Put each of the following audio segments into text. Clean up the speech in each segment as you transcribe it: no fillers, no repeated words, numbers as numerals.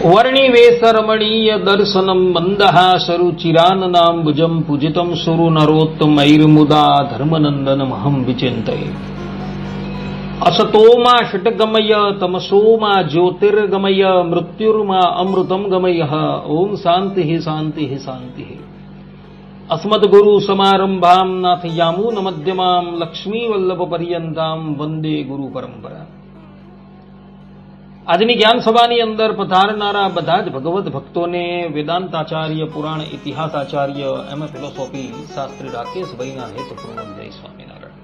વર્ણિવેશરમણીય દર્શનમ મંદહાસરુચિરાનનાંબુજમ પૂજિતમ સુરુ નરોત્તમૈર્મુદા ધર્મનંદનમહં વિચિંતયે. અસતોમાં ષટગમય તમસોમાં જ્યોતિર્ગમય મૃત્યુર્મા અમૃતમ ગમય. ઓમ શાંતિ શાંતિ શાંતિ. અસ્મદ્ગુરુ સમારંભામ નાથયામૂન મધ્યમામ લક્ષ્મી વલ્લભ પર્યંતામ વંદે ગુરુ પરંપરા. આજની જ્ઞાન સભાની અંદર પધારનારા બધા જ ભગવત ભક્તોને વેદાંતાચાર્ય, પુરાણ ઇતિહાસાચાર્ય, એમ ફિલોસોફી શાસ્ત્રી રાકેશભાઈના હેતપૂર્વક જય સ્વામિનારાયણ.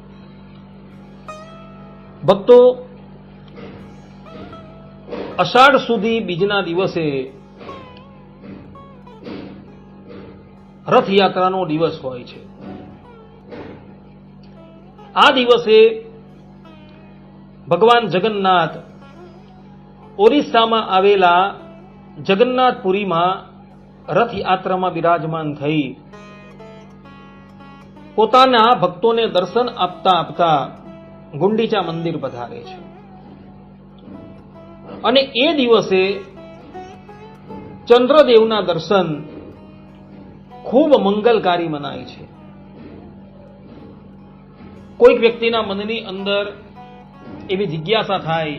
ભક્તો, અષાઢ સુધી બીજના દિવસે રથયાત્રાનો દિવસ હોય છે. આ દિવસે ભગવાન જગન્નાથ ઓરિસ્સામાં આવેલા જગન્નાથપુરીમાં રથયાત્રામાં બિરાજમાન થઈ પોતાના ભક્તોને દર્શન આપતા આપતા ગુંડીચા મંદિર પધારે છે. અને એ દિવસે ચંદ્રદેવના દર્શન ખૂબ મંગલકારી મનાય છે. કોઈક વ્યક્તિના મનની અંદર એવી જિજ્ઞાસા થાય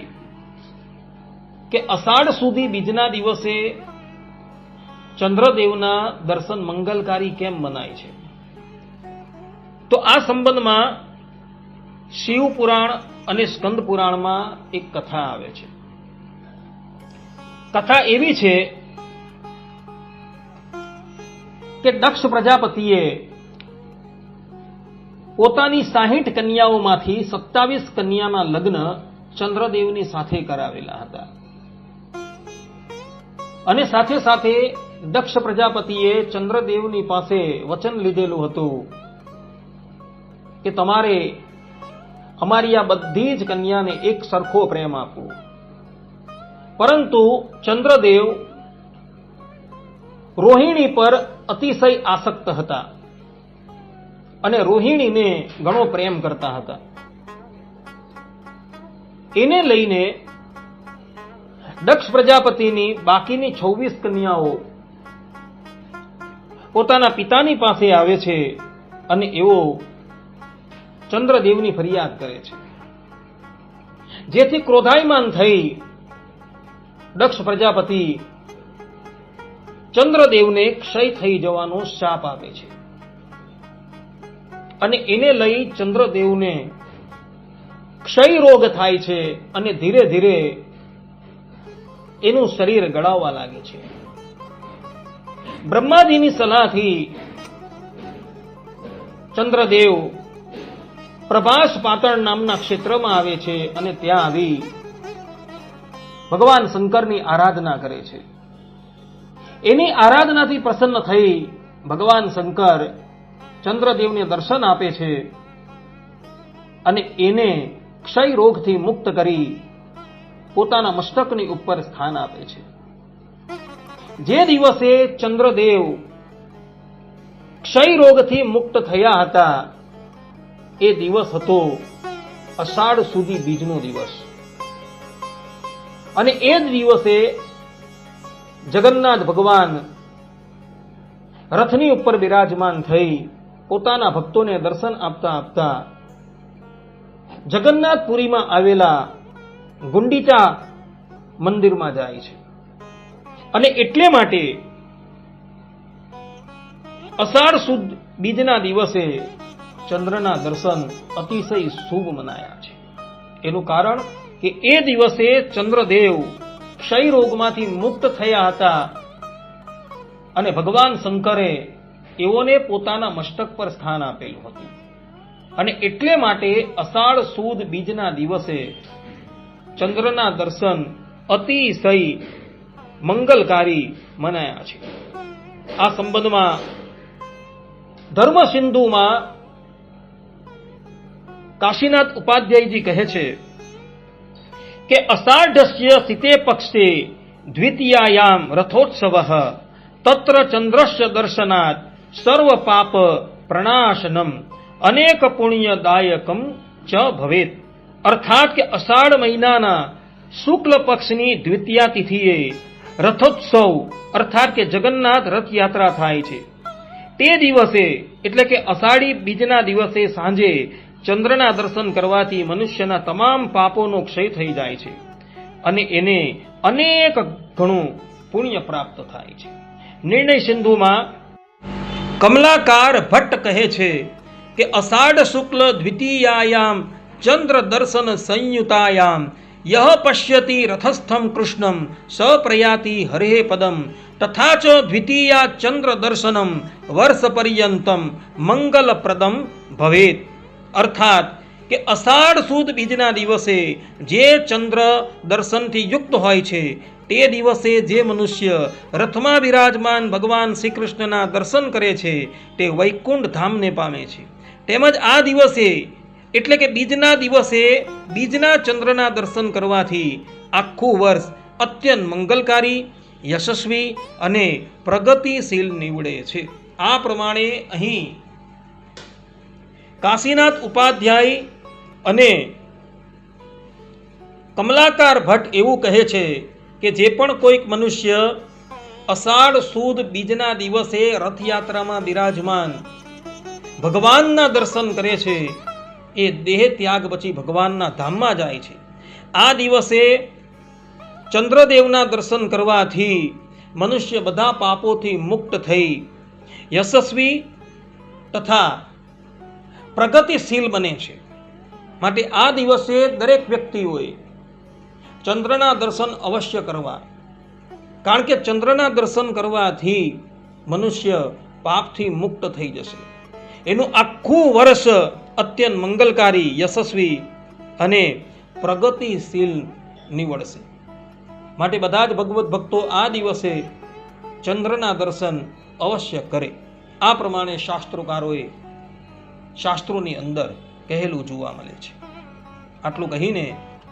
કે અષાઢ સુધી બીજના દિવસે ચંદ્રદેવના દર્શન મંગલકારી કેમ મનાય છે? તો આ સંબંધમાં શિવ પુરાણ અને સ્કંદ પુરાણમાં એક કથા આવે છે. કથા એવી છે કે દક્ષ પ્રજાપતિએ પોતાની 60 કન્યાઓમાંથી 27 કન્યાના લગ્ન ચંદ્રદેવની સાથે કરાવેલા હતા. અને સાથે સાથે દક્ષ પ્રજાપતિએ ચંદ્રદેવની પાસે વચન લીધેલું હતું કે તમારે અમારી આ બધી જ કન્યાને એક સરખો પ્રેમ આપવો. પરંતુ ચંદ્રદેવ રોહિણી પર અતિશય આસક્ત હતા અને રોહિણીને ઘણો પ્રેમ કરતા હતા. એને લઈને દક્ષ પ્રજાપતિની બાકીની 26 કન્યાઓ પોતાના પિતાની પાસે આવે છે અને એવો ચંદ્રદેવની ફરિયાદ કરે છે. જેથી ક્રોધાયમાન થઈ દક્ષ પ્રજાપતિ ચંદ્રદેવને ક્ષય થઈ જવાનો શાપ આપે છે. અને એને લઈ ચંદ્રદેવને ક્ષય રોગ થાય છે અને ધીરે ધીરે એનું શરીર ગળાવવા લાગે છે. બ્રહ્માજીની સલાહથી ચંદ્રદેવ પ્રભાસ પાતળ નામના ક્ષેત્રમાં આવે છે અને ત્યાં આવી ભગવાન શંકરની આરાધના કરે છે. એની આરાધનાથી પ્રસન્ન થઈ ભગવાન શંકર ચંદ્રદેવને દર્શન આપે છે અને એને ક્ષય રોગથી મુક્ત કરી પોતાના મસ્તકની ઉપર સ્થાન આપે છે. જે દિવસે ચંદ્રદેવ ક્ષય રોગથી મુક્ત થયા હતા એ દિવસ હતો અષાઢ સુધી બીજનો દિવસ. અને એ જ દિવસે જગન્નાથ ભગવાન રથની ઉપર બિરાજમાન થઈ પોતાના ભક્તોને દર્શન આપતા આપતા જગન્નાથપુરીમાં આવેલા ગુંડીચા મંદિરમાં જાય છે. અને એટલે માટે અષાઢ સુદ બીજના દિવસે ચંદ્રના દર્શન અતિશય શુભ મનાયા છે. એનું કારણ કે એ દિવસે ચંદ્રદેવ ક્ષય રોગમાંથી મુક્ત થયા હતા અને ભગવાન શંકરે એઓને પોતાના મસ્તક પર સ્થાન આપેલું હતું. અને એટલે માટે અષાઢ સુદ બીજના દિવસે ચંદ્રના દર્શન અતિશય મંગલકારી મનાયા છે. આ સંબંધમાં ધર્મ સિંધુમાં કાશીનાથ ઉપાધ્યાયજી કહે છે કે અષાઢસ્ય સિતે પક્ષે દ્વિતીયાયામ રથોત્સવઃ તત્ર ચંદ્રસ્ય દર્શનાત સર્વ પાપ પ્રણાશનમ અનેક પુણ્યદાયકમ ચ ભવેત. અર્થાત કે અષાઢ મહિનાના શુક્લ પક્ષની દ્વિતીયા તિથિએ રથોત્સવ અર્થાત કે જગન્નાથ રથયાત્રા થાય છે. તે દિવસે એટલે કે અષાઢી બીજના દિવસે સાંજે ચંદ્રના દર્શન કરવાથી મનુષ્યના તમામ પાપોનો ક્ષય થઈ જાય છે અને એને અનેક ગણું પુણ્ય પ્રાપ્ત થાય છે. નિર્ણય સિંધુમાં કમલાકાર ભટ્ટ કહે છે કે અષાઢ શુક્લ દ્વિતીયાયામ ચંદ્ર દર્શન સંયુતાયામ યહ પશ્યતિ રથસ્થમ કૃષ્ણમ સ પ્રયાતિ હરે પદમ તથા ચ દ્વિતીયા ચંદ્ર દર્શનમ વર્ષ પર્યંતમ મંગલપ્રદમ ભવેત. અર્થાત કે અષાઢ સુદ બીજના દિવસે જે ચંદ્ર દર્શનથી યુક્ત હોય છે તે દિવસે જે મનુષ્ય રથમાં બિરાજમાન ભગવાન શ્રી કૃષ્ણના દર્શન કરે છે તે વૈકુંઠ ધામને પામે છે. તેમજ આ દિવસે એટલે કે બીજના દિવસે બીજના ચંદ્રના દર્શન કરવાથી આખું વર્ષ અત્યંત મંગલકારી, યશસ્વી અને પ્રગતિશીલ નીવડે છે. આ પ્રમાણે અહીં કાશીનાથ ઉપાધ્યાય અને કમલાકાર ભટ્ટ એવું કહે છે કે જે પણ કોઈક મનુષ્ય અષાઢ સુદ બીજના દિવસે રથયાત્રામાં બિરાજમાન ભગવાનના દર્શન કરે છે એ દેહ ત્યાગ પછી ભગવાનના ધામમાં જાય છે. આ દિવસે ચંદ્રદેવના દર્શન કરવાથી મનુષ્ય બધા પાપોથી મુક્ત થઈ યશસ્વી તથા પ્રગતિશીલ બને છે. માટે આ દિવસે દરેક વ્યક્તિઓએ ચંદ્રના દર્શન અવશ્ય કરવા, કારણ કે ચંદ્રના દર્શન કરવાથી મનુષ્ય પાપથી મુક્ત થઈ જશે. એનું આખું વર્ષ અત્યંત મંગલકારી, યશસ્વી અને પ્રગતિશીલ નીવડશે. માટે બધા જ ભગવત ભક્તો આ દિવસે ચંદ્રના દર્શન અવશ્ય કરે. આ પ્રમાણે શાસ્ત્રોની અંદર કહેલું જોવા મળે છે. આટલું કહીને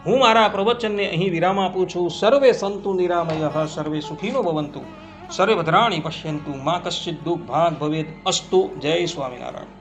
હું મારા પ્રવચનને અહીં વિરામ આપું છું. સર્વે સંતુ નિરામયઃ, સર્વે સુખીનો ભવંતુ, સર્વે ભદ્રાણિ પશ્યન્તુ, મા કશ્ચિદ દુઃખ ભાગ ભવેદ. અસ્તુ. જય સ્વામિનારાયણ.